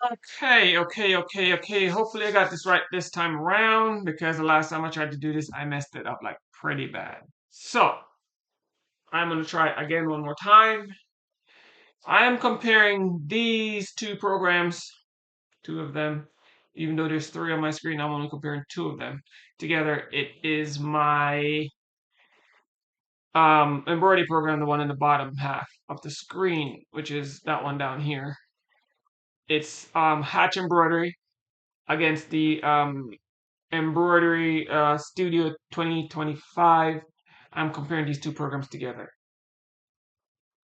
Okay. Hopefully I got this right this time around because the last time I tried to do this, I messed it up like pretty bad. So I'm gonna try again one more time. I am comparing these two programs, two of them, even though there's three on my screen, I'm only comparing two of them together. It is my embroidery program, the one in the bottom half of the screen, which is that one down here. It's Hatch Embroidery against the Embroidery Studio 2025. I'm comparing these two programs together.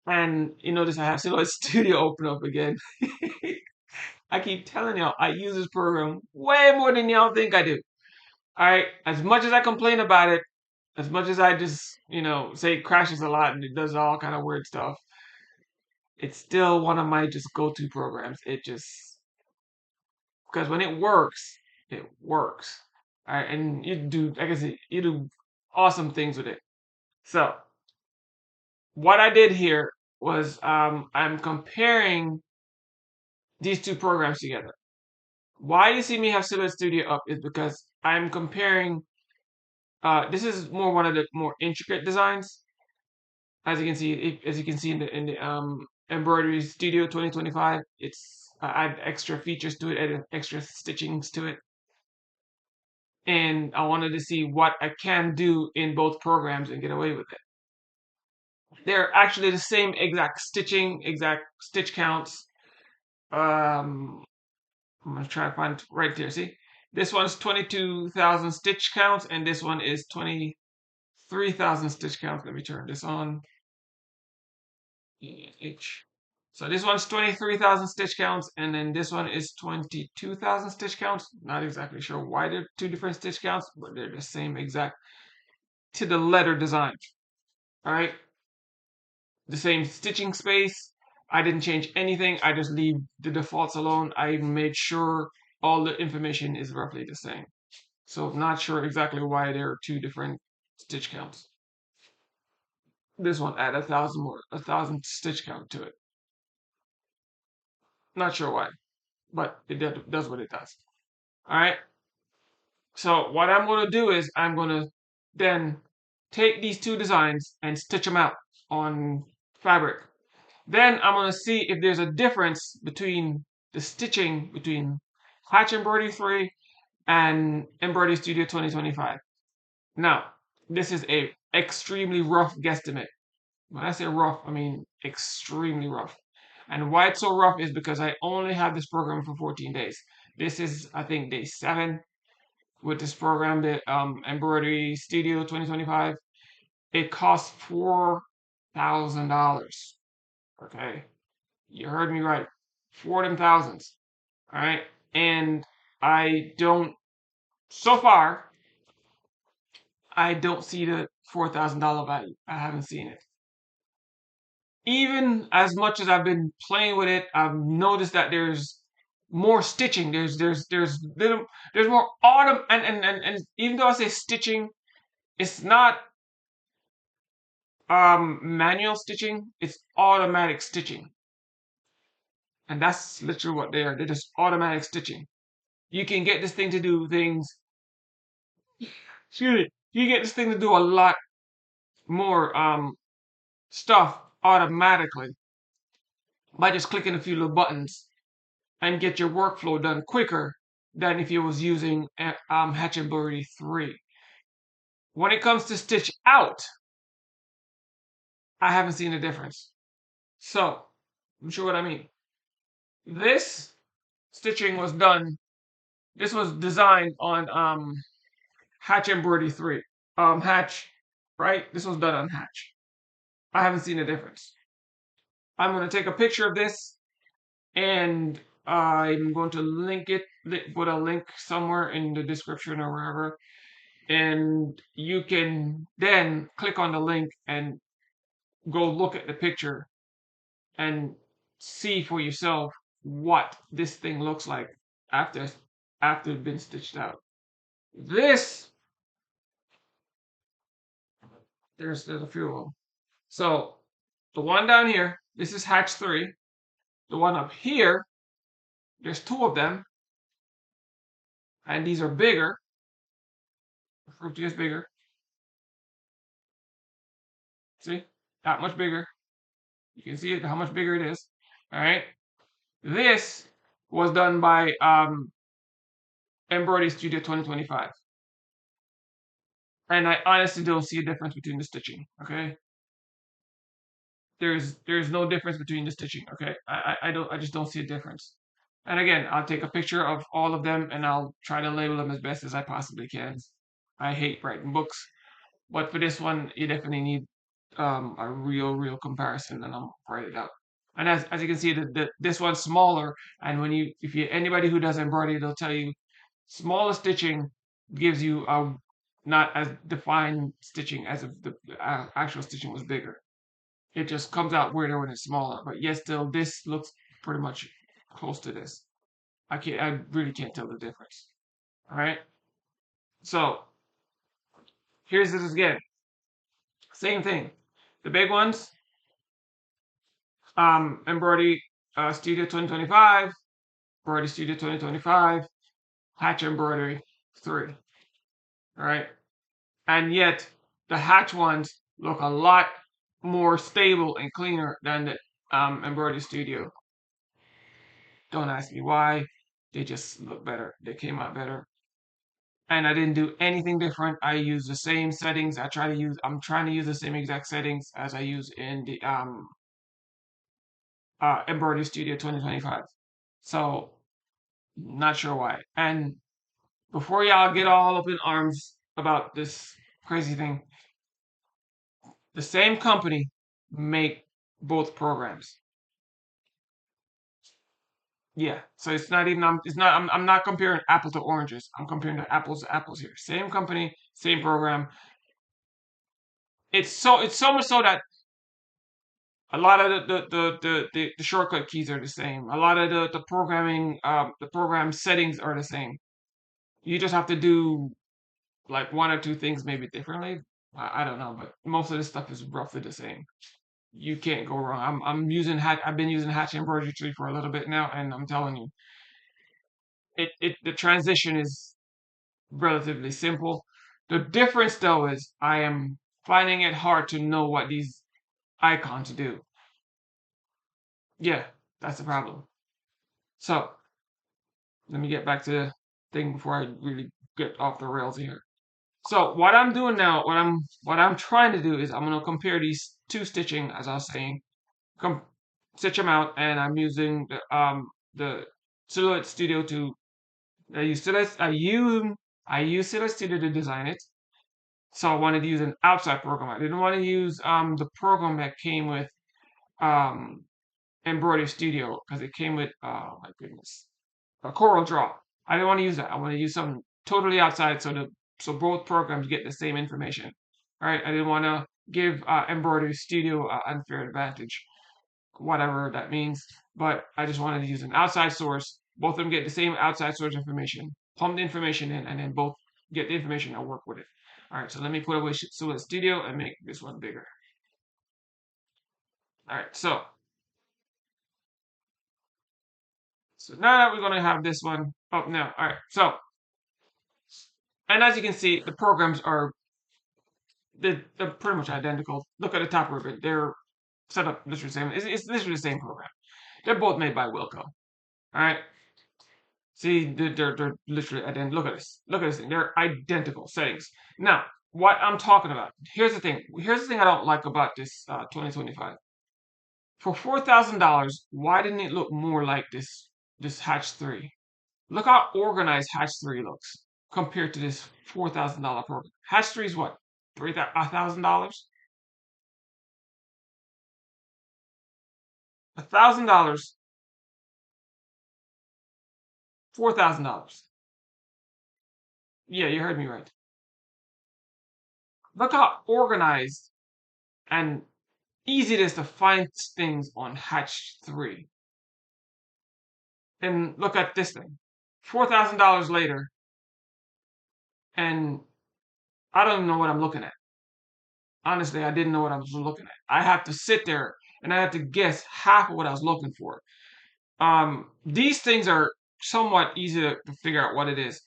And you notice I have Silhouette Studio open up again. I keep telling y'all, I use this program way more than y'all think I do. Alright, as much as I complain about it, as much as I just, say it crashes a lot and it does all kind of weird stuff, it's still one of my just go-to programs. It just, because when it works. Alright, and you do, like I said, you do awesome things with it. So, what I did here was I'm comparing these two programs together. Why you see me have Silhouette Studio up is because I'm comparing. This is more one of the more intricate designs, as you can see. As you can see in the Embroidery Studio 2025, it's I add extra features to it, add extra stitchings to it, and I wanted to see what I can do in both programs and get away with it. They're actually the same exact stitching, exact stitch counts. Um, I'm gonna try to find it right there. See, this one's 22,000 stitch counts, and this one is 23,000 stitch counts. Let me turn this on. H. So this one's 23,000 stitch counts, and then this one is 22,000 stitch counts. Not exactly sure why they're two different stitch counts, but they're the same exact to the letter design. All right, the same stitching space. I didn't change anything. I just leave the defaults alone. I even made sure all the information is roughly the same. So not sure exactly why there are two different stitch counts. This one add 1,000 stitch count to it. Not sure why, but it does what it does. All right. So what I'm going to do is I'm going to then take these two designs and stitch them out on fabric. Then I'm going to see if there's a difference between the stitching between Hatch Embroidery 3 and Embroidery Studio 2025. Now, this is a extremely rough guesstimate. When I say rough, I mean extremely rough. And why it's so rough is because I only have this program for 14 days. This is, I think, day 7 with this program, the Embroidery Studio 2025. It costs $4,000. Okay, you heard me right, four of them thousands. All right, and I don't. So far, I don't see the $4,000 value. I haven't seen it. Even as much as I've been playing with it, I've noticed that there's more stitching. There's more autumn and even though I say stitching, it's not manual stitching, it's automatic stitching. And that's literally what they are. They're just automatic stitching. You can get this thing to do things, excuse me, you get this thing to do a lot more stuff automatically by just clicking a few little buttons and get your workflow done quicker than if you was using Hatch Embroidery 3. When it comes to stitch out, I haven't seen a difference. So, I'm sure what I mean. This stitching was done, this was designed on Hatch Embroidery 3. Hatch, right? This was done on Hatch. I haven't seen a difference. I'm going to take a picture of this and I'm going to link it, put a link somewhere in the description or wherever. And you can then click on the link and go look at the picture and see for yourself what this thing looks like after it's been stitched out. This there's a few of them. So the one down here, this is Hatch 3. The one up here, There's two of them, and these are bigger. The fruity is bigger. See? That much bigger. You can see it, how much bigger it is. All right. This was done by Embroidery Studio 2025. And I honestly don't see a difference between the stitching. Okay. There's no difference between the stitching. Okay. I just don't see a difference. And again, I'll take a picture of all of them and I'll try to label them as best as I possibly can. I hate writing books, but for this one, you definitely need a real comparison, and I'll write it out. And as you can see, this one's smaller. And when you, if you anybody who does embroidery, they'll tell you smaller stitching gives you a not as defined stitching as if the actual stitching was bigger. It just comes out weirder when it's smaller. But yet still, this looks pretty much close to this. I really can't tell the difference. All right. So here's this again. Same thing. The big ones, Embroidery Studio 2025, Embroidery Studio 2025, Hatch Embroidery 3. All right. And yet the Hatch ones look a lot more stable and cleaner than the Embroidery Studio. Don't ask me why. They just look better. They came out better. And I didn't do anything different. I used the same settings. I'm trying to use the same exact settings as I use in the Embroidery Studio 2025. So not sure why. And before y'all get all up in arms about this crazy thing, the same company make both programs. Yeah, so it's not even. It's not. I'm not comparing apple to oranges. I'm comparing the apples to apples here. Same company, same program. It's so much so that a lot of the shortcut keys are the same. A lot of the programming the program settings are the same. You just have to do like one or two things maybe differently. I don't know, but most of this stuff is roughly the same. You can't go wrong. I'm using Hatch. I've been using Hatch Embroidery Tree for a little bit now, and I'm telling you, the transition is relatively simple. The difference though is I am finding it hard to know what these icons do. Yeah, that's the problem. So let me get back to the thing before I really get off the rails here. So what I'm doing now, what I'm trying to do is I'm gonna compare these two stitching, as I was saying, stitch them out, and I'm using the Silhouette Studio to I use Silhouette Studio to design it. So I wanted to use an outside program. I didn't want to use the program that came with um Embroidery Studio because it came with my goodness, a Coral Draw. I didn't want to use that. I want to use something totally outside so both programs get the same information. All right. I didn't want to give Embroidery Studio an unfair advantage, whatever that means. But I just wanted to use an outside source. Both of them get the same outside source information. Pump the information in, and then both get the information and work with it. All right. So let me put away Silhouette Studio and make this one bigger. All right. So now that we're going to have this one up now. All right. So, and as you can see, the programs are they're pretty much identical. Look at the top ribbon; they're set up literally the same. It's literally the same program. They're both made by Wilco. All right. See, they're literally identical. Look at this. Look at this thing. They're identical settings. Now, what I'm talking about. Here's the thing. Here's the thing I don't like about this 2025. For $4,000, why didn't it look more like this Hatch 3? Look how organized Hatch 3 looks compared to this $4,000 program. Hatch 3 is what? $1,000? $1,000, $4,000. Yeah, you heard me right. Look how organized and easy it is to find things on Hatch 3. And look at this thing. $4,000 later, and I don't even know what I'm looking at. Honestly, I didn't know what I was looking at. I had to sit there and I had to guess half of what I was looking for. These things are somewhat easy to figure out what it is.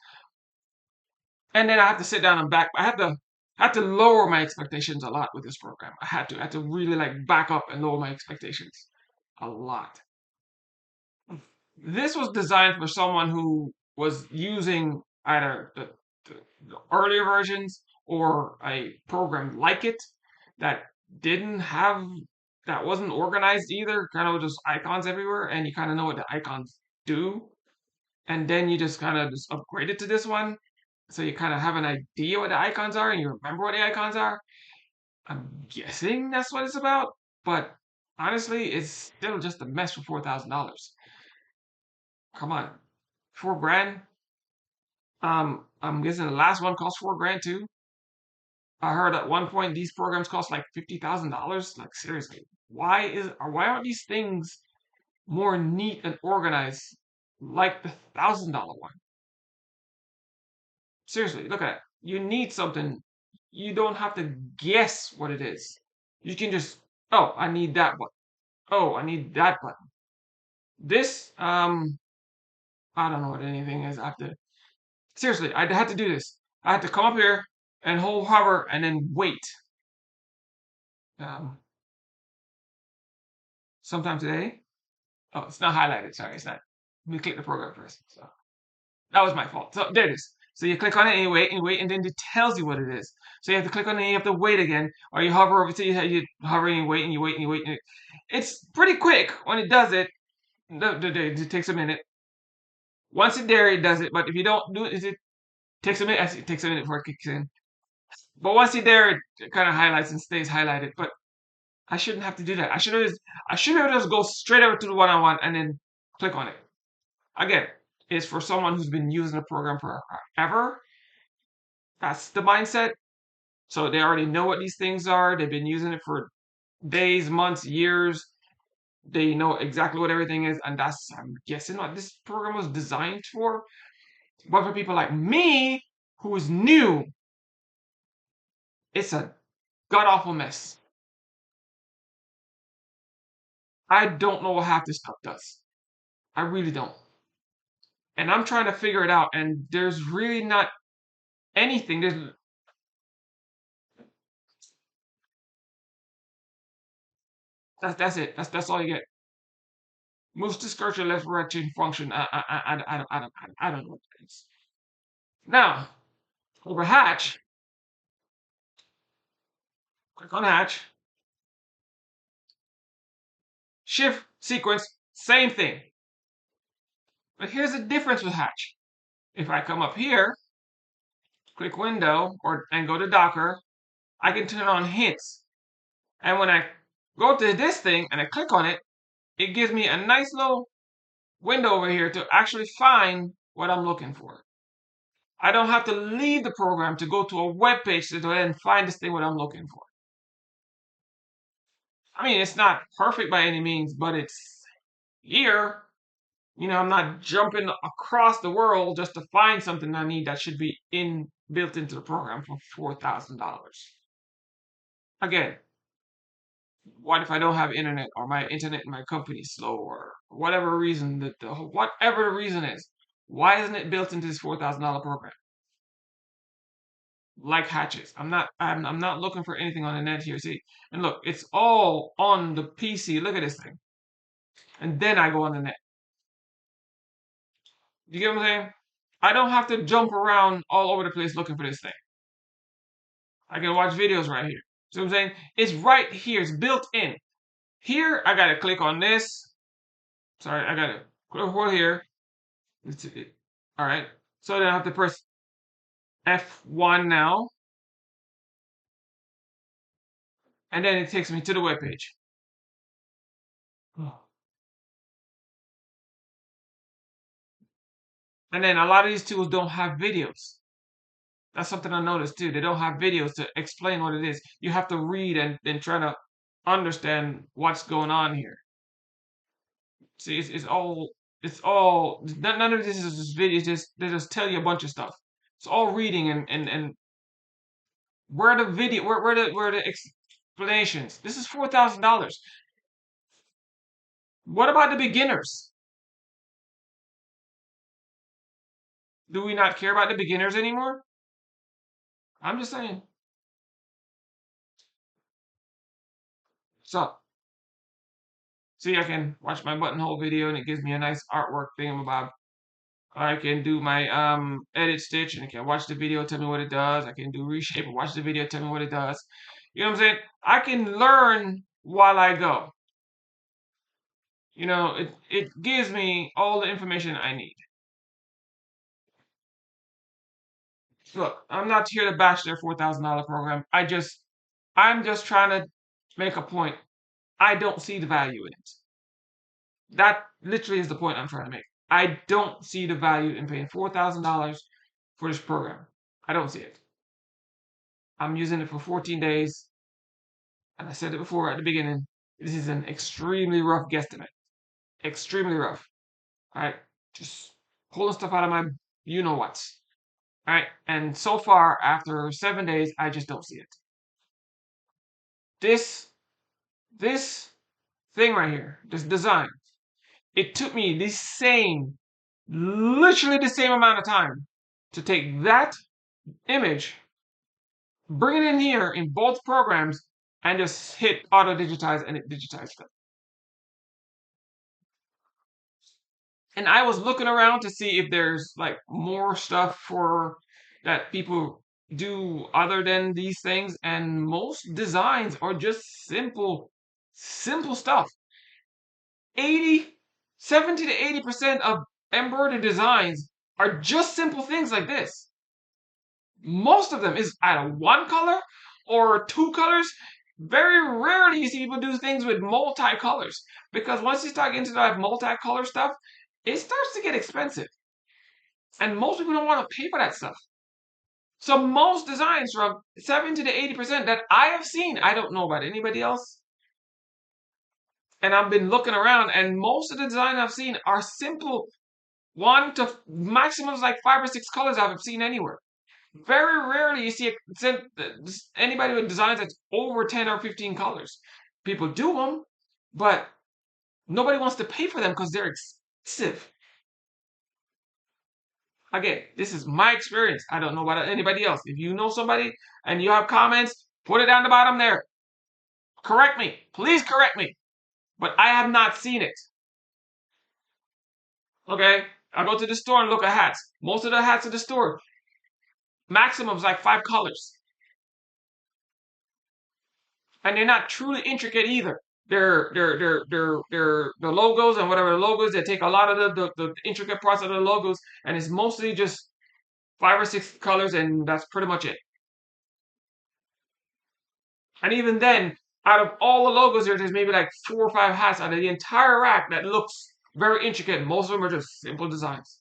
And then I have to sit down and back. I had to lower my expectations a lot with this program. I had to really like back up and lower my expectations a lot. This was designed for someone who was using either the earlier versions or a program like it that didn't have that wasn't organized either, kind of just icons everywhere, and you kind of know what the icons do, and then you just kind of just upgrade it to this one, so you kind of have an idea what the icons are and you remember what the icons are. I'm guessing that's what it's about, but honestly, it's still just a mess for $4,000. Come on, 4 grand. I'm guessing the last one cost 4 grand too. I heard at one point these programs cost like $50,000. Like seriously, why aren't these things more neat and organized like the $1,000 one? Seriously, look at it. You need something. You don't have to guess what it is. You can just, oh, I need that button. Oh, I need that button. This, I don't know what anything is. Seriously, I had to do this. I had to come up here and hold hover and then wait. Um, sometime today. Oh, it's not highlighted. Sorry, it's not. Let me click the program first. So that was my fault. So there it is. So you click on it and you wait, and then it tells you what it is. So you have to click on it and you have to wait again, or you hover over to you hover and you wait and you wait and you wait. It's pretty quick when it does it. It takes a minute. Once it's there, it does it. But if you don't do it, it takes a minute. It takes a minute before it kicks in. But once you're there, it kind of highlights and stays highlighted. But I shouldn't have to do that. I should have just go straight over to the one I want and then click on it. Again, it's for someone who's been using the program forever. That's the mindset. So they already know what these things are. They've been using it for days, months, years. They know exactly what everything is, and that's, I'm guessing, what this program was designed for. But for people like me, who is new, it's a god awful mess. I don't know what half this stuff does. I really don't. And I'm trying to figure it out, and there's really not anything. That's it. That's all you get. Moves to skirt your left right change function. I don't know what that is. Now, over hatch, click on hatch, shift sequence, same thing. But here's the difference with hatch. If I come up here, click window and go to Docker, I can turn on hints. And when I go to this thing and I click on it, it gives me a nice little window over here to actually find what I'm looking for. I don't have to leave the program to go to a web page to then find this thing what I'm looking for. I mean, it's not perfect by any means, but it's here. I'm not jumping across the world just to find something I need that should be built into the program for $4,000. Again, what if I don't have internet or my internet in my company is slow or whatever reason whatever the reason is? Why isn't it built into this $4,000 program? Like hatches. I'm not looking for anything on the net here. See, and look, it's all on the PC. Look at this thing. And then I go on the net. You get what I'm saying? I don't have to jump around all over the place looking for this thing. I can watch videos right here. See what I'm saying? It's right here. It's built in. Here, I gotta click on this. Sorry, I gotta click over here. All right. So then I have to press F1 now, and then it takes me to the web page. And then a lot of these tools don't have videos. That's something I noticed too. They don't have videos to explain what it is. You have to read and try to understand what's going on here. See, it's all none of this is just video. They just tell you a bunch of stuff. It's all reading and where are the video where are the explanations? This is $4,000. What about the beginners? Do we not care about the beginners anymore? I'm just saying. So, see, I can watch my buttonhole video and it gives me a nice artwork thingamabob. I can do my edit stitch and I can watch the video, tell me what it does. I can do reshape and watch the video, tell me what it does. You know what I'm saying? I can learn while I go. You know, it gives me all the information I need. Look, I'm not here to bash their $4,000 program. I'm just trying to make a point. I don't see the value in it. That literally is the point I'm trying to make. I don't see the value in paying $4,000 for this program. I don't see it. I'm using it for 14 days. And I said it before at the beginning. This is an extremely rough guesstimate. Extremely rough. All right. Just pulling stuff out of my you know what's. All right. And so far, after 7 days, I just don't see it. This this thing right here, this design, it took me literally the same amount of time to take that image, bring it in here in both programs, and just hit auto digitize and it digitized it. And I was looking around to see if there's like more stuff for that people do other than these things, and most designs are just simple stuff. 80, 70 to 80% of embroidery designs are just simple things like this. Most of them is either one color or two colors. Very rarely you see people do things with multicolors, because once you start into that multicolor stuff, it starts to get expensive. And most people don't want to pay for that stuff. So most designs from 70 to 80% that I have seen, I don't know about anybody else. And I've been looking around, and most of the designs I've seen are simple, one to maximum like 5 or 6 colors I've seen anywhere. Very rarely you see anybody with designs that's over 10 or 15 colors. People do them, but nobody wants to pay for them because they're expensive. Again, this is my experience. I don't know about anybody else. If you know somebody and you have comments, put it down the bottom there. Correct me. Please correct me. But I have not seen it. Okay? I go to the store and look at hats. Most of the hats at the store, maximum is like 5 colors. And they're not truly intricate either. They're the logos and whatever the logos, they take a lot of the intricate parts of the logos, and it's mostly just 5 or 6 colors, and that's pretty much it. And even then, out of all the logos there's maybe like 4 or 5 hats out of the entire rack that looks very intricate. Most of them are just simple designs.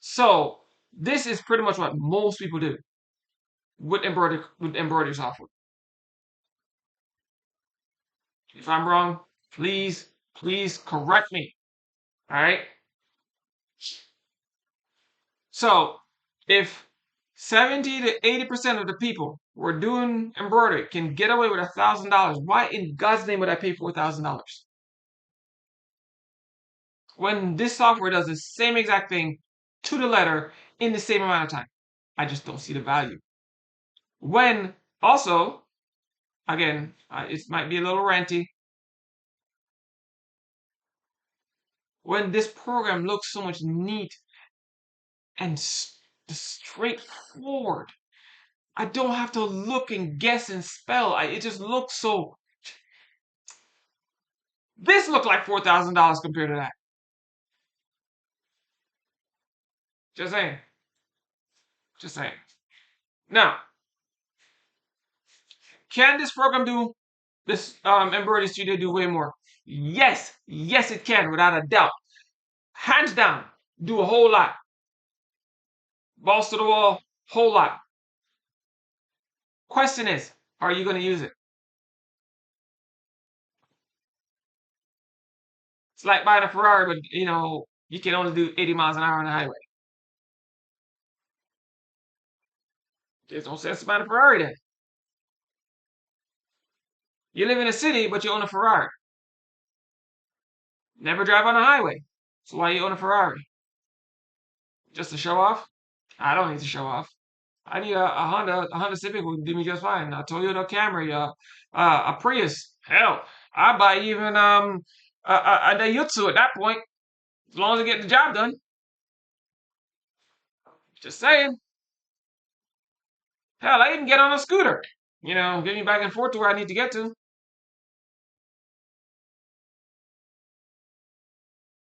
So this is pretty much what most people do with embroidery software. If I'm wrong, please correct me. All right. So if 70 to 80% of the people who are doing embroidery can get away with $1,000, why in God's name would I pay $4,000? When this software does the same exact thing to the letter in the same amount of time. I just don't see the value. When also, again, it might be a little ranty, when this program looks so much neat and straightforward, I don't have to look and guess and spell. It just looks so. This looked like $4,000 compared to that. Just saying. Just saying. Now, can this program do this embroidery studio do way more? Yes, yes, it can, without a doubt. Hands down, do a whole lot. Balls to the wall, whole lot. Question is, are you going to use it? It's like buying a Ferrari, but you can only do 80 miles an hour on the highway. There's no sense buying a Ferrari then. You live in a city, but you own a Ferrari. Never drive on a highway. So why you own a Ferrari? Just to show off? I don't need to show off. I need a Honda Civic would do me just fine. A Toyota Camry, a Prius. Hell, I buy even a Daihatsu at that point, as long as I get the job done. Just saying. Hell, I even get on a scooter. Get me back and forth to where I need to get to.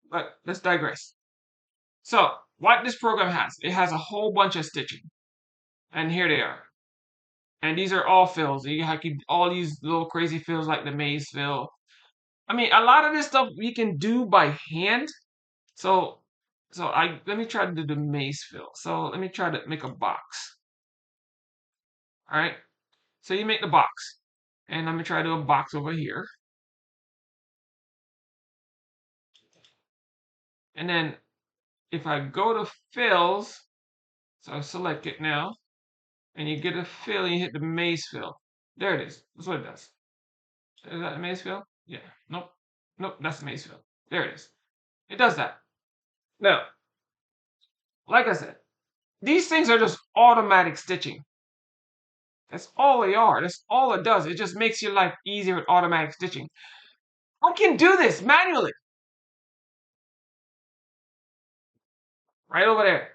But let's digress. So, what this program has, it has a whole bunch of stitching. And here they are. And these are all fills. You have all these little crazy fills like the maze fill. I mean, a lot of this stuff we can do by hand. So, let me try to do the maze fill. So let me try to make a box. All right. So you make the box, and let me try to do a box over here. And then if I go to fills, so I select it now, and you get a fill, and you hit the maze fill. There it is. That's what it does. Is that the maze fill? Yeah. Nope. Nope. That's the maze fill. There it is. It does that. Now, like I said, these things are just automatic stitching. That's all they are. That's all it does. It just makes your life easier with automatic stitching. I can do this manually. Right over there.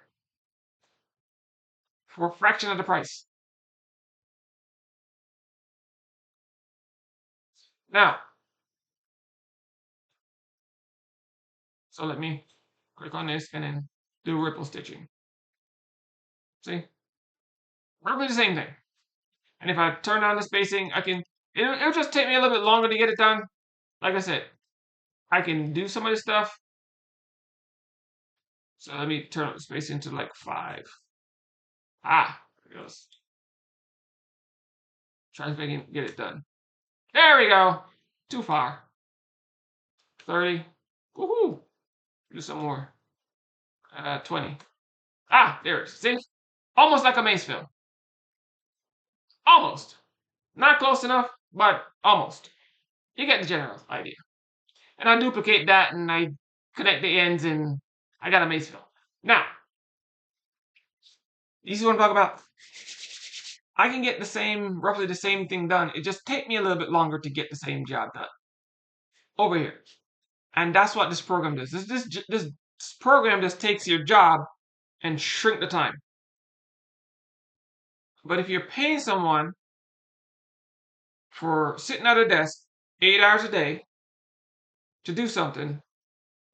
For a fraction of the price. Now, so let me click on this and then do ripple stitching. See? Roughly the same thing. And if I turn on the spacing, it'll just take me a little bit longer to get it done. Like I said, I can do some of this stuff. So let me turn up the spacing to like 5. There it goes. Try to get it done. There we go. Too far. 30. Woohoo! Do some more. 20. There it is. See? Almost like a maze fill. Almost. Not close enough, but almost. You get the general idea. And I duplicate that and I connect the ends and I got a maze fill. Now, you see what I'm talking about? I can get roughly the same thing done. It just take me a little bit longer to get the same job done. Over here. And that's what this program does. This program just takes your job and shrink the time. But if you're paying someone for sitting at a desk 8 hours a day to do something,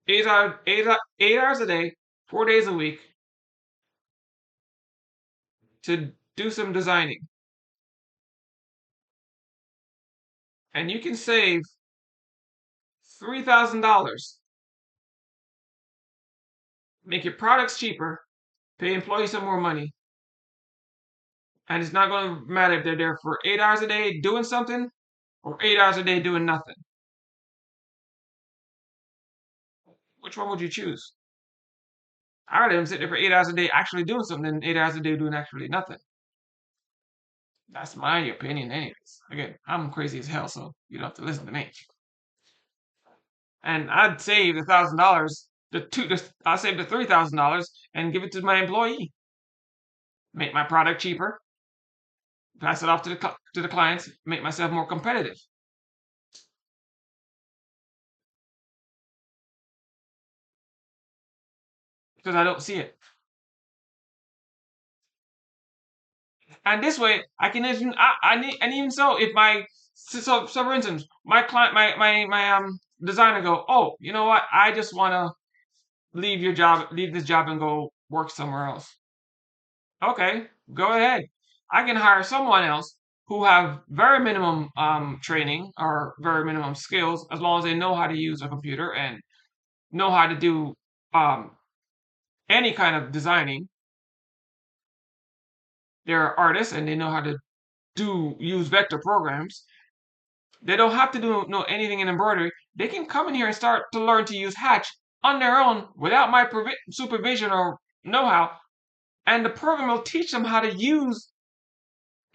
8 hours a day, 4 days a week to do some designing, and you can save $3,000, make your products cheaper, pay employees some more money, and it's not going to matter if they're there for 8 hours a day doing something or 8 hours a day doing nothing. Which one would you choose? I'd rather them sit there for 8 hours a day actually doing something than 8 hours a day doing actually nothing. That's my opinion, anyways. Again, I'm crazy as hell, so you don't have to listen to me. And I'd save $1,000, I'll save the $3,000 and give it to my employee. Make my product cheaper, pass it off to the clients, make myself more competitive. Because I don't see it. And this way, I can even and even so, if for instance, my client, my designer go, oh, you know what? I just want to leave this job and go work somewhere else. Okay, go ahead. I can hire someone else who have very minimum training or very minimum skills, as long as they know how to use a computer and know how to do um, any kind of designing. They're artists and they know how to use vector programs. They don't have to know anything in embroidery. They can come in here and start to learn to use Hatch on their own without my supervision or know-how, and the program will teach them how to use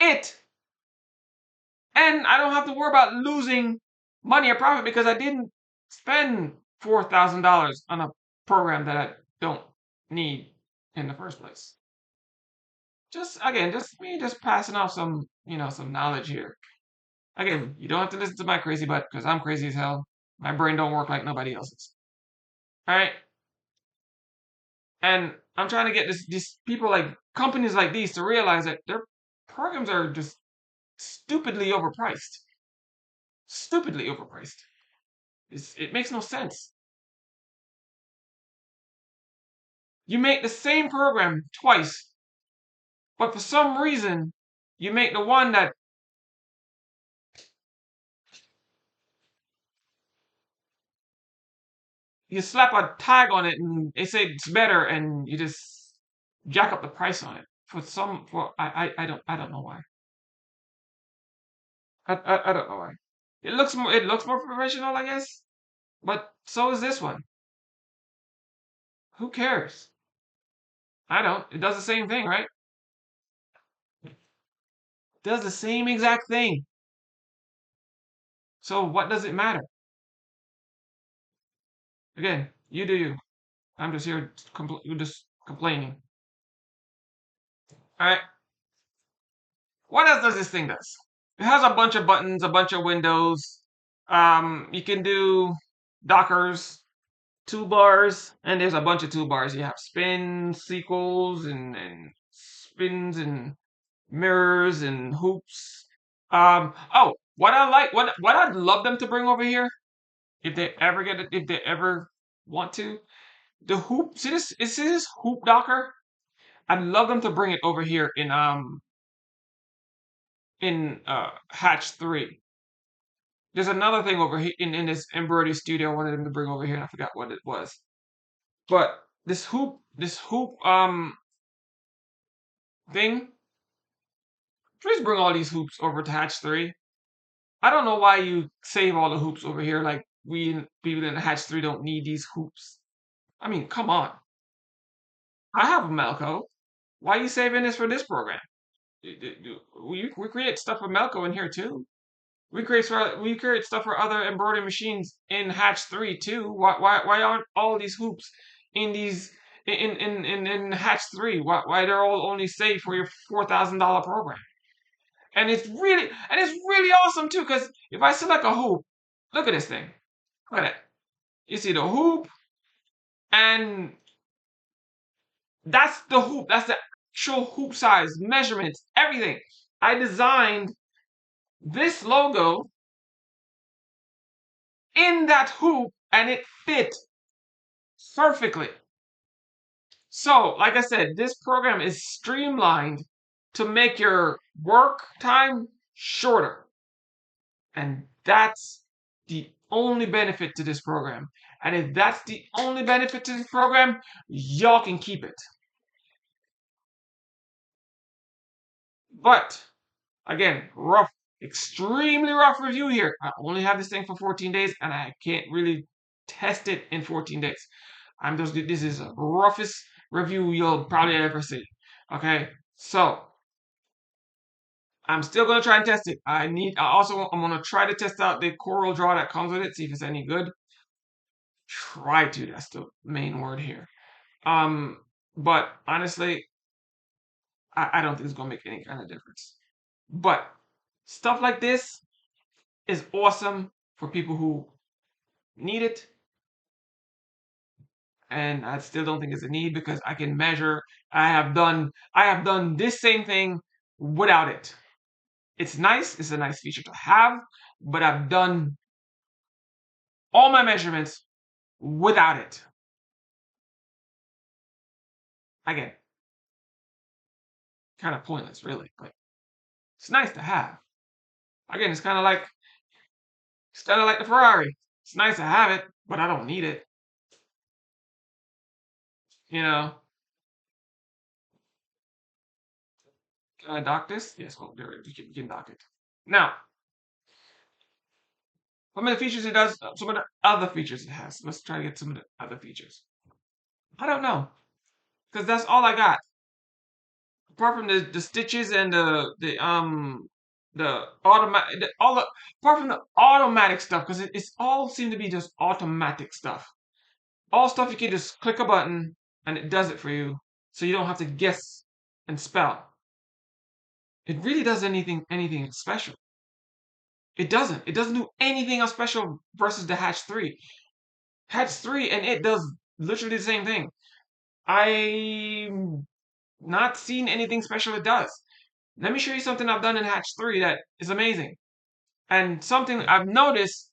it. And I don't have to worry about losing money or profit because I didn't spend $4,000 on a program that I don't need in the first place. Just again, just me just passing off some, some knowledge here. Again, you don't have to listen to my crazy butt because I'm crazy as hell. My brain don't work like nobody else's. All right, and I'm trying to get these people like companies like these to realize that their programs are just stupidly overpriced. Stupidly overpriced. It makes no sense. You make the same program twice, but for some reason, you make the one that you slap a tag on it and they say it's better, and you just jack up the price on it for I don't know why. I don't know why. It looks more professional, I guess, but so is this one. Who cares? I don't. It does the same thing, right? It does the same exact thing. So what does it matter? Again, you do you. I'm just here just complaining. All right. What else does this thing does? It has a bunch of buttons, a bunch of windows. You can do Dockers, toolbars, and there's a bunch of toolbars. You have spins, sequels, and spins and mirrors and hoops. Oh, what I like, what I'd love them to bring over here, if they ever get it, if they ever want to, the hoop. See this hoop docker? I'd love them to bring it over here in Hatch 3. There's another thing over here in this embroidery studio I wanted them to bring over here, and I forgot what it was. But this hoop thing, please bring all these hoops over to Hatch 3. I don't know why you save all the hoops over here, like we people in Hatch 3 don't need these hoops. I mean, come on. I have a Melco. Why are you saving this for this program? We create stuff for Melco in here too. We create stuff for other embroidery machines in Hatch 3 too. Why aren't all these hoops in these in Hatch 3? Why they're all only saved for your $4,000 program? And it's really awesome too, because if I select a hoop, look at this thing. Look at it. You see the hoop, and that's the hoop. That's the actual hoop size, measurements, everything. I designed this logo in that hoop, and it fit perfectly. So, like I said, this program is streamlined to make your work time shorter. And that's the only benefit to this program. And if that's the only benefit to this program, y'all can keep it. But again, rough, extremely rough review here. I only have this thing for 14 days, and I can't really test it in 14 days. This is the roughest review you'll probably ever see. Okay, so I'm still gonna try and test it. I'm gonna try to test out the Coral Draw that comes with it, see if it's any good. Try to, that's the main word here. Um, but honestly, I don't think it's gonna make any kind of difference. But stuff like this is awesome for people who need it, and I still don't think it's a need because I can measure. I have done this same thing without it. It's nice, it's a nice feature to have, but I've done all my measurements without it. Again, kind of pointless, really, but it's nice to have. Again, it's kind of like the Ferrari. It's nice to have it, but I don't need it. You know, can I dock this? Yes, well, there you can dock it. Now, some of the features it does, some of the other features it has. Let's try to get some of the other features. I don't know, because that's all I got. Apart from the stitches and the the automatic, all the apart from the automatic stuff, because it's all seem to be just automatic stuff. All stuff you can just click a button and it does it for you, so you don't have to guess and spell. It really does anything special. It doesn't. It doesn't do anything else special versus the Hatch 3. Hatch 3 and it does literally the same thing. I'm not seen anything special it does. Let me show you something I've done in Hatch 3 that is amazing. And something I've noticed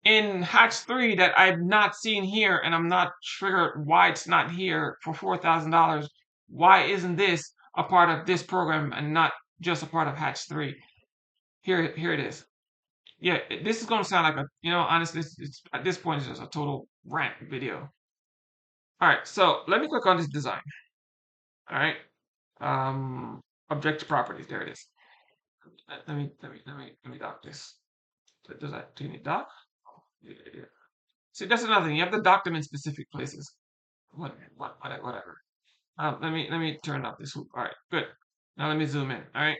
in Hatch 3 that I've not seen here, and I'm not sure why it's not here for $4,000. Why isn't this a part of this program and not just a part of Hatch 3? Here it is. Yeah, this is going to sound like honestly, at this point, it's just a total rant video. All right, so let me click on this design. All right, object properties. There it is. Let me dock this. Does that? Do you need dock? Yeah. See, that's another thing. You have to dock them in specific places. Whatever. Let me turn off this hoop. All right, good. Now let me zoom in. All right.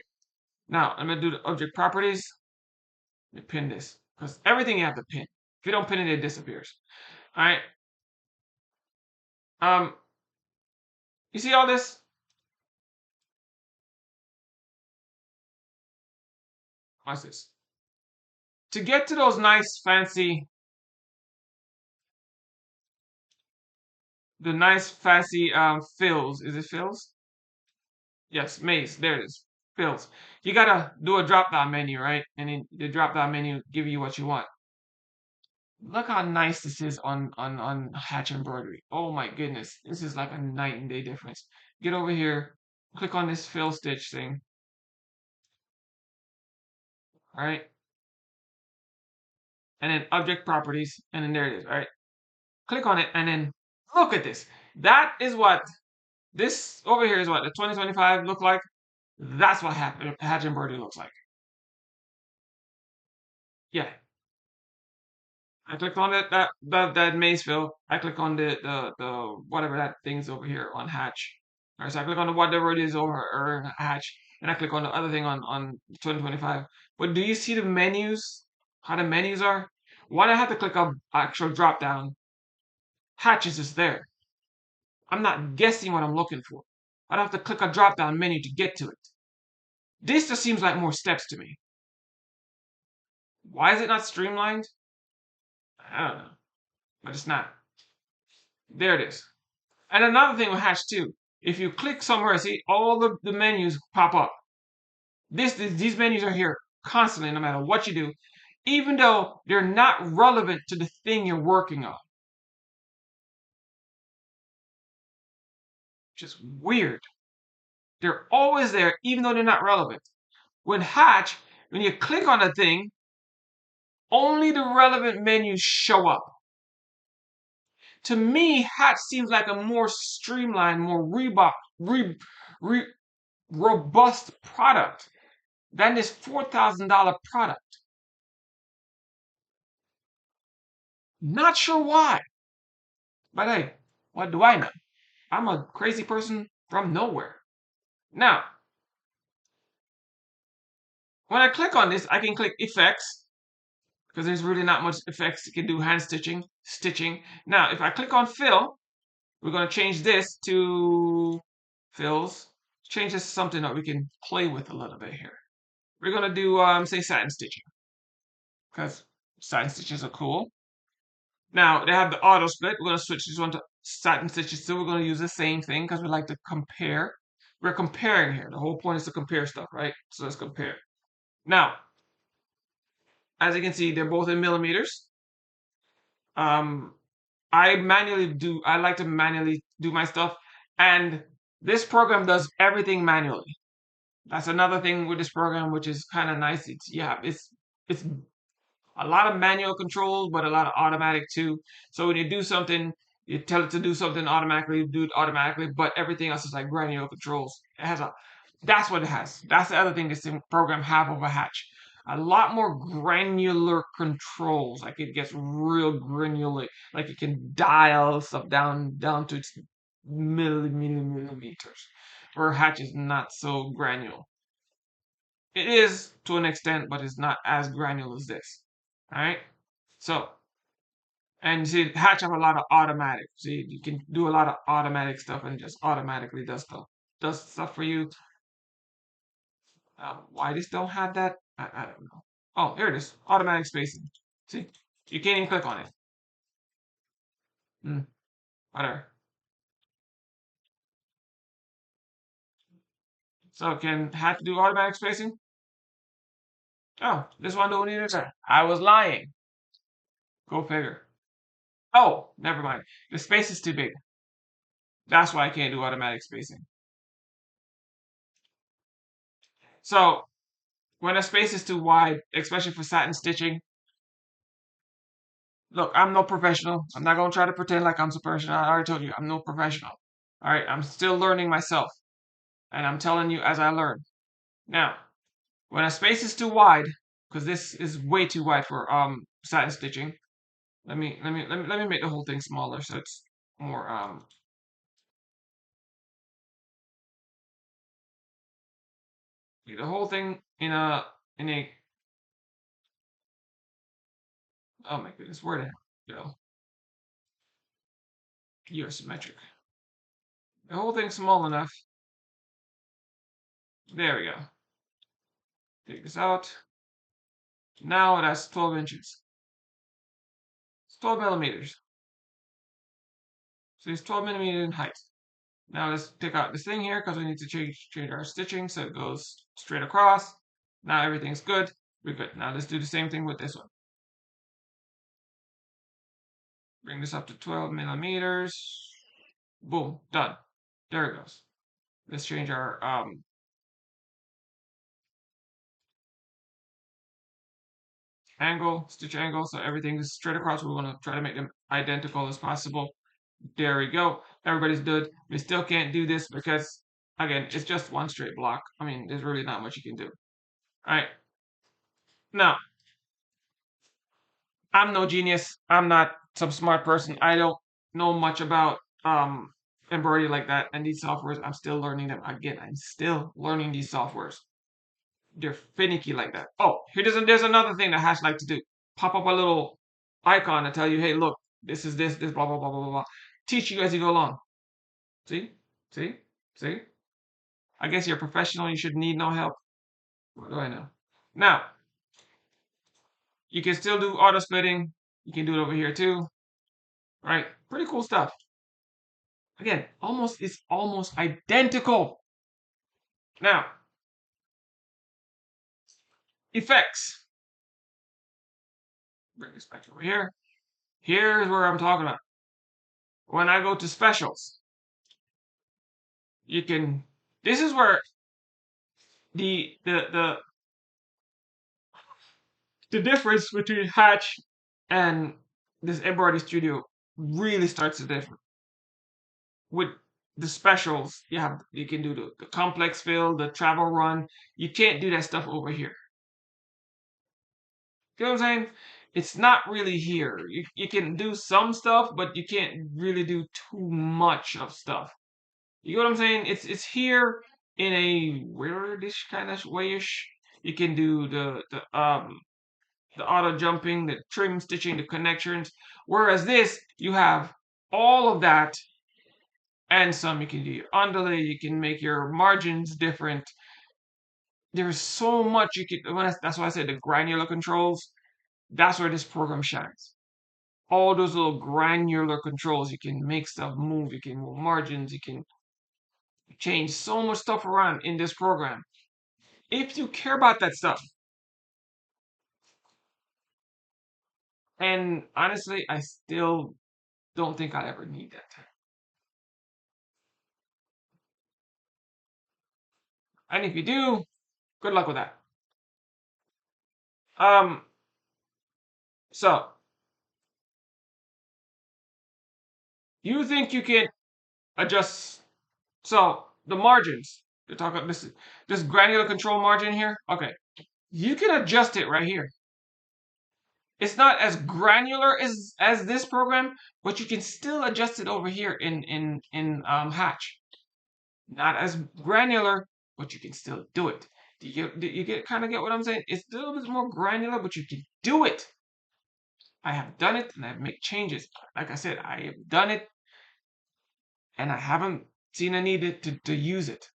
Now I'm gonna do the object properties. Let me pin this because everything you have to pin. If you don't pin it, it disappears. All right. Um, you see all this? Watch this. To get to those nice, fancy, fills. Is it fills? Yes, maze. There it is. Fills. You gotta do a drop down menu, right? And then the drop down menu give you what you want. Look how nice this is on Hatch Embroidery. Oh my goodness, this is like a night and day difference. Get over here, click on this fill stitch thing. All right, and then object properties, and then there it is. All right, click on it, and then look at this. That is what this over here is. What the 2025 look like. That's what Hatch Embroidery looks like. Yeah, I click on that maze fill. I click on the whatever that thing's over here on Hatch. All right, so I click on the whatever it is over or Hatch, and I click on the other thing on 2025. But do you see the menus? How the menus are? Why do I have to click on actual drop down? Hatch is just there. I'm not guessing what I'm looking for. I don't have to click a drop down menu to get to it. This just seems like more steps to me. Why is it not streamlined? I don't know, but it's not. There it is. And another thing with Hatch too, if you click somewhere, see all the menus pop up. These menus are here constantly, no matter what you do, even though they're not relevant to the thing you're working on. Which is weird. They're always there, even though they're not relevant. When Hatch, when you click on a thing, only the relevant menus show up. To me, Hatch seems like a more streamlined, more robust product than this $4,000 product. Not sure why. But hey, what do I know? I'm a crazy person from nowhere. Now, when I click on this, I can click effects because there's really not much effects you can do hand stitching. Now, if I click on fill, we're going to change this to fills. Change this to something that we can play with a little bit here. We're going to do, say, satin stitching because satin stitches are cool. Now, they have the auto split. We're going to switch this one to satin stitches too. We're going to use the same thing because we like to compare. We're comparing here. The whole point is to compare stuff, right? So let's compare. Now, as you can see, they're both in millimeters. Um, I like to manually do my stuff. And this program does everything manually. That's another thing with this program, which is kind of nice. It's a lot of manual controls, but a lot of automatic too. So when you do something, you tell it to do something automatically, do it automatically, but everything else is like granular controls. That's what it has. That's the other thing this program have over Hatch. A lot more granular controls. Like it gets real granular. Like it can dial stuff down to its millimeters. Where Hatch is not so granular. It is to an extent, but it's not as granular as this. All right. So, and see, Hatch have a lot of automatic. See, you can do a lot of automatic stuff and just automatically does stuff for you. Why this don't have that? I don't know. Oh, here it is. Automatic spacing. See, you can't even click on it. Whatever. So can Hatch do automatic spacing? Oh, this one don't need it. I was lying. Go figure. Oh, never mind. The space is too big. That's why I can't do automatic spacing. So when a space is too wide, especially for satin stitching, look, I'm no professional. I'm not gonna try to pretend like I'm a professional. I already told you I'm no professional. All right, I'm still learning myself, and I'm telling you as I learn. Now, when a space is too wide, because this is way too wide for satin stitching. Let me make the whole thing smaller so it's more the whole thing in a oh my goodness, where the hell go? You're symmetric. The whole thing's small enough. There we go. Take this out. Now it has 12 inches. It's 12 millimeters. So it's 12 millimeters in height. Now let's take out this thing here because we need to change our stitching so it goes straight across. Now everything's good. We're good. Now let's do the same thing with this one. Bring this up to 12 millimeters. Boom, done. There it goes. Let's change our angle, stitch angle, so everything is straight across. We want to try to make them identical as possible. There we go. Everybody's good. We still can't do this because, again, it's just one straight block. I mean, there's really not much you can do. All right. Now, I'm no genius. I'm not some smart person. I don't know much about embroidery like that. And these softwares, I'm still learning them. Again, I'm still learning these softwares. They're finicky like that. Oh, there's another thing that Hash like to do. Pop up a little icon and tell you, hey, look, this is this, blah, blah, blah, blah, blah. Teach you as you go along. See? See? See? I guess you're a professional. You should need no help. What do I know? Now, you can still do auto splitting. You can do it over here too. Right? Pretty cool stuff. Again, it's almost identical. Now, effects. Bring this back over here. Here's where I'm talking about. When I go to specials, you can. This is where the the difference between Hatch and this embroidery studio really starts to differ. With the specials, you can do the complex fill, the travel run. You can't do that stuff over here. You know what I'm saying? It's not really here. You can do some stuff, but you can't really do too much of stuff. You know what I'm saying? It's here in a weirdish kind of wayish. You can do the auto jumping, the trim stitching, the connections. Whereas this, you have all of that and some. You can do your underlay, you can make your margins different. There's so much you can. That's why I said the granular controls. That's where this program shines. All those little granular controls, you can make stuff move. You can move margins. You can change so much stuff around in this program. If you care about that stuff, and honestly, I still don't think I'll ever need that. And if you do, good luck with that. Um, so you think you can adjust so the margins, you're talking this granular control margin here? Okay. You can adjust it right here. It's not as granular as this program, but you can still adjust it over here in Hatch. Not as granular, but you can still do it. Do you get kind of get what I'm saying? It's a little bit more granular, but you can do it. I have done it and I've made changes. Like I said, I have done it and I haven't seen a need to use it.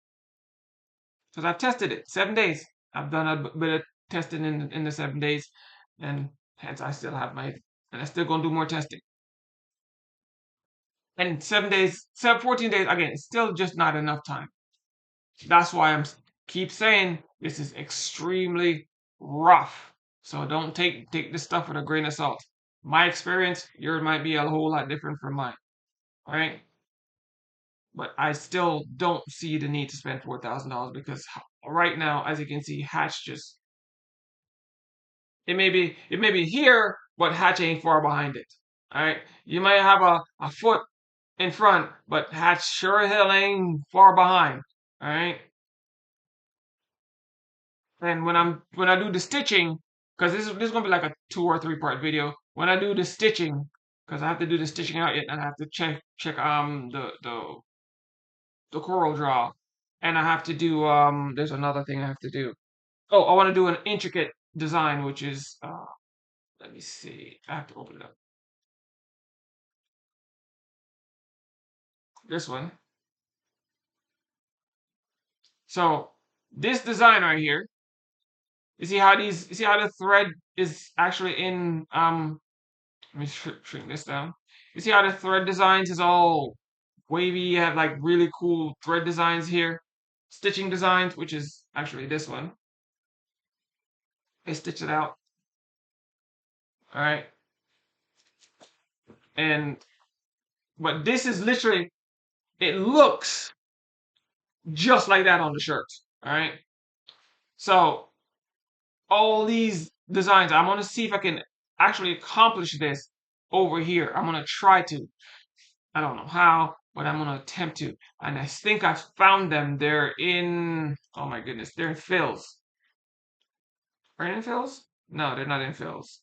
Because I've tested it 7 days. I've done a bit of testing in the 7 days, and hence I still have my, and I'm still gonna do more testing. And 7 days, 14 days, again, it's still just not enough time. That's why I'm keep saying this is extremely rough. So don't take this stuff with a grain of salt. My experience, yours might be a whole lot different from mine. All right. But I still don't see the need to spend $4,000 because right now, as you can see, Hatch just it may be here, but Hatch ain't far behind it. All right, you might have a foot in front, but Hatch sure as hell ain't far behind. All right, and when I do the stitching, because this is gonna be like a 2 or 3 part video. When I do the stitching, because I have to do the stitching out yet, and I have to check the coral draw, and I have to do there's another thing I have to do. Oh, I want to do an intricate design, which is let me see. I have to open it up. This one. So this design right here, you see how the thread is actually in let me shrink this down. You see how the thread designs is all wavy, you have like really cool thread designs here. Stitching designs, which is actually this one. I stitch it out. All right. And but this is literally it looks just like that on the shirt. All right. So all these designs, I'm gonna see if I can actually accomplish this over here. I'm gonna try to. I don't know how, but I'm gonna attempt to. And I think I found them. They're in. Oh my goodness, they're in fills. Are they in fills? No, they're not in fills.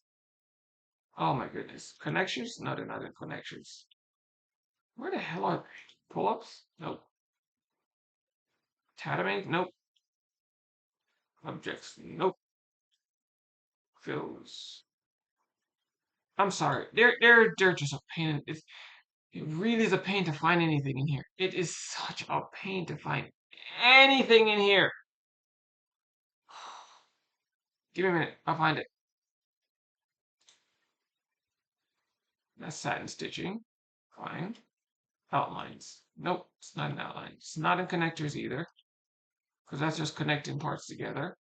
Oh my goodness, connections? No, they're not in connections. Where the hell are they? Pull-ups? Nope. Tataming? Nope. Objects? Nope. Fills. I'm sorry. They're just a pain. It really is a pain to find anything in here. It is such a pain to find anything in here. Give me a minute. I'll find it. That's satin stitching. Fine. Outlines. Nope, it's not an outline. It's not in connectors either, because that's just connecting parts together.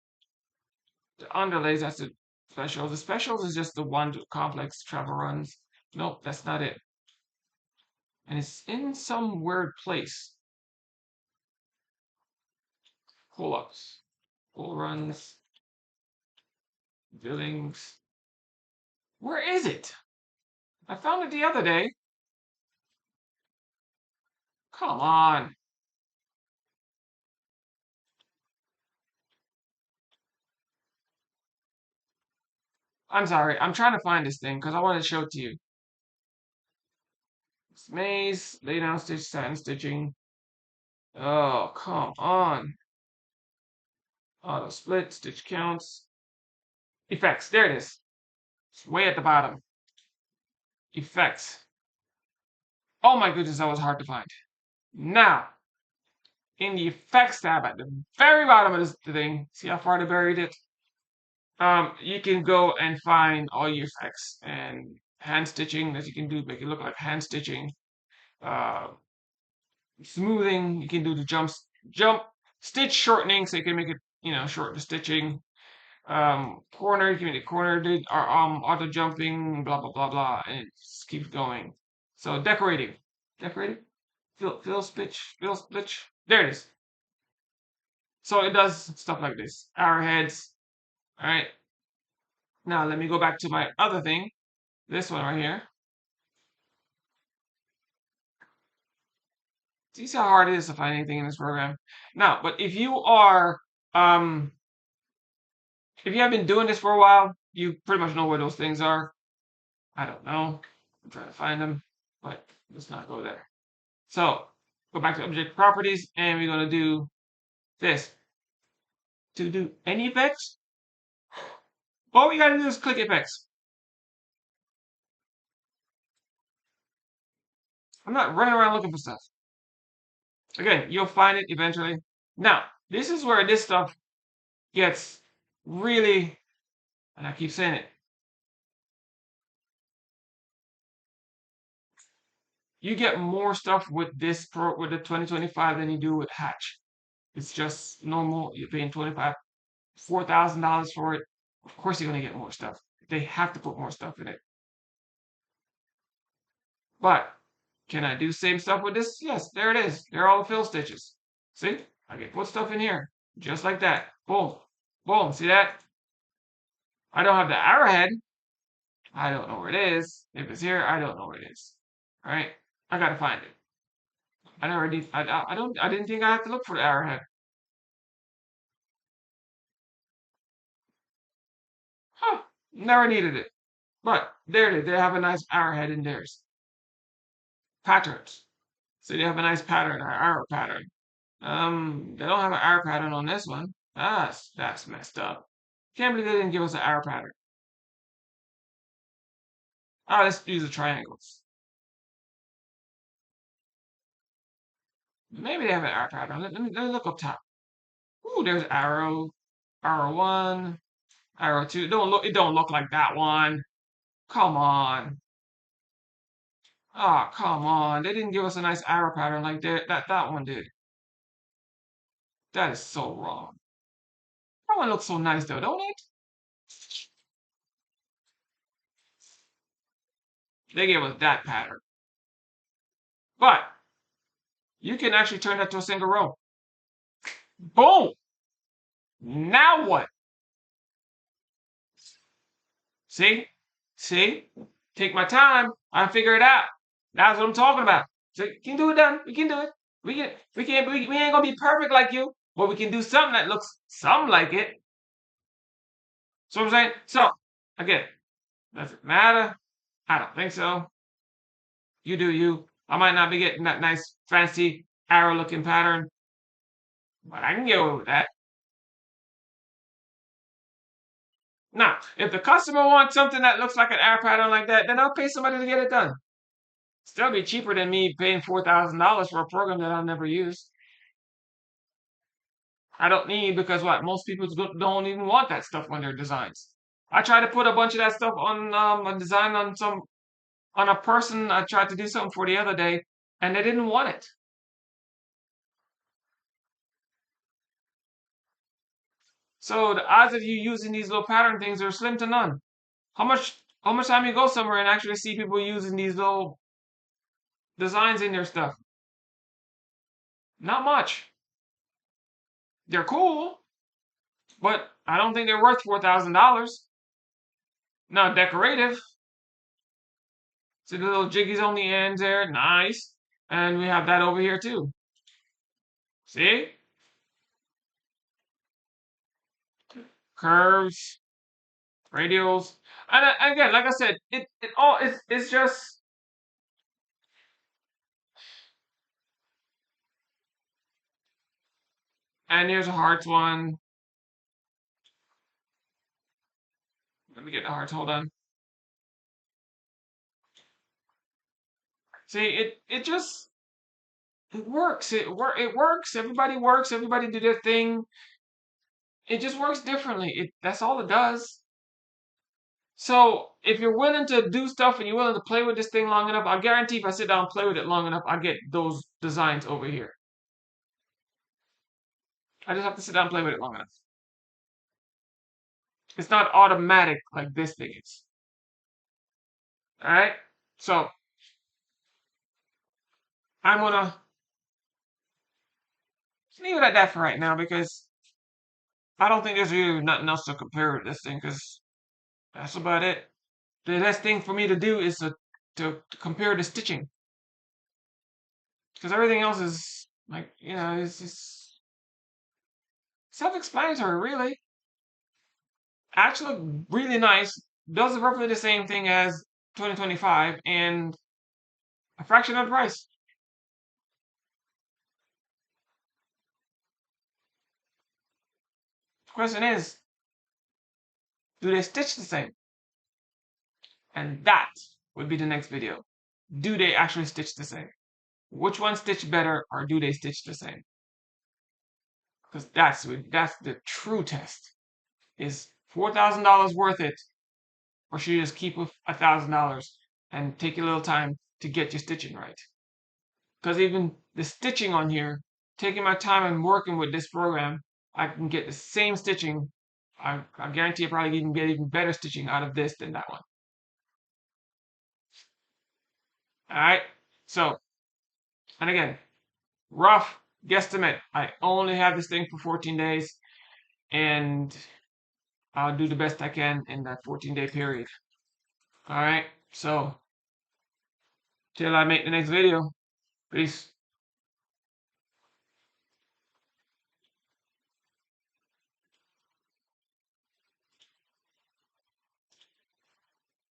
The underlays, that's the specials. The specials is just the one complex travel runs. Nope, that's not it. And it's in some weird place. Pull-ups, pull runs, billings. Where is it? I found it the other day. Come on. I'm sorry. I'm trying to find this thing because I want to show it to you. It's maze, lay down stitch, satin stitching. Oh, come on. Auto split, stitch counts. Effects. There it is. It's way at the bottom. Effects. Oh my goodness, that was hard to find. Now, in the effects tab at the very bottom of this thing, see how far they buried it? You can go and find all your effects and hand stitching that you can do, make it look like hand stitching. Uh, Smoothing, you can do the jump stitch shortening, so you can make it, shorten the stitching. Corner, you can make the corner did or auto jumping, blah blah blah blah, and it just keeps going. So decorating, fill stitch, fill stitch. There it is. So it does stuff like this. Arrowheads. All right. Now let me go back to my other thing. This one right here. See how hard it is to find anything in this program. Now, but um if you have been doing this for a while, you pretty much know where those things are. I don't know. I'm trying to find them, but let's not go there. So go back to object properties, and we're gonna do this. to do any effects, all we gotta do is click effects. I'm not running around looking for stuff. Again, you'll find it eventually. Now, this is where this stuff gets really, and I keep saying it, you get more stuff with this pro with the 2025 than you do with Hatch. It's just normal. You're paying $4,000 for it. Of course, you're gonna get more stuff. They have to put more stuff in it. But can I do same stuff with this? Yes, there it is. They're all fill stitches. See? I can put stuff in here. Just like that. Boom. Boom. See that? I don't have the arrowhead. I don't know where it is. If it's here, I don't know where it is. All right? I gotta find it. I never did. I don't. I didn't think I had to look for the arrowhead. Huh? Never needed it. But there it is. They have a nice arrowhead in theirs. Patterns. So they have a nice pattern, an arrow pattern. They don't have an arrow pattern on this one. That's messed up. Can't believe they didn't give us an arrow pattern. Oh, let's use the triangles. Maybe they have an arrow pattern. Let me look up top. Ooh, there's arrow, arrow one, arrow two. It don't look like that one. Come on. Ah, come on. They didn't give us a nice arrow pattern like that one did. That is so wrong. That one looks so nice though, don't it? They gave us that pattern. But you can actually turn that to a single row. Boom! Now what? See? See? Take my time. I figure it out. That's what I'm talking about. So we can do it done. We can do it. We ain't gonna be perfect like you, but we can do something that looks something like it. So I'm saying, so again, does it matter? I don't think so. You do you. I might not be getting that nice fancy arrow looking pattern, but I can get away with that. Now, if the customer wants something that looks like an arrow pattern like that, then I'll pay somebody to get it done. Still be cheaper than me paying $4,000 for a program that I'll never use. I don't need because what most people don't even want that stuff on their designs. I tried to put a bunch of that stuff on a design on a person I tried to do something for the other day, and they didn't want it. So the odds of you using these little pattern things are slim to none. How much time you go somewhere and actually see people using these little designs in their stuff? Not much. They're cool, but I don't think they're worth $4,000. Now decorative. See the little jiggies on the ends there, nice. And we have that over here too. See? Curves, radials. And again, like I said, it all it's just and here's a hearts one. Let me get the hearts, hold on. See, it just it works. It works. Everybody works, everybody do their thing. It just works differently. That's all it does. So if you're willing to do stuff and you're willing to play with this thing long enough, I guarantee if I sit down and play with it long enough, I get those designs over here. I just have to sit down and play with it long enough. It's not automatic like this thing is. All right. So I'm gonna leave it at that for right now because I don't think there's really nothing else to compare with this thing because that's about it. The next thing for me to do is to compare the stitching because everything else is like it's just self-explanatory really. Actually, really nice. Does roughly the same thing as 2025 and a fraction of the price. Question is, do they stitch the same? And that would be the next video. Do they actually stitch the same? Which one stitch better, or do they stitch the same? Because that's the true test. Is $4,000 worth it, or should you just keep with $1,000 and take a little time to get your stitching right? Because even the stitching on here, taking my time and working with this program, I can get the same stitching. I guarantee I probably even get even better stitching out of this than that one. All right. So, and again, rough guesstimate. I only have this thing for 14 days, and I'll do the best I can in that 14-day period. All right. So, till I make the next video, peace.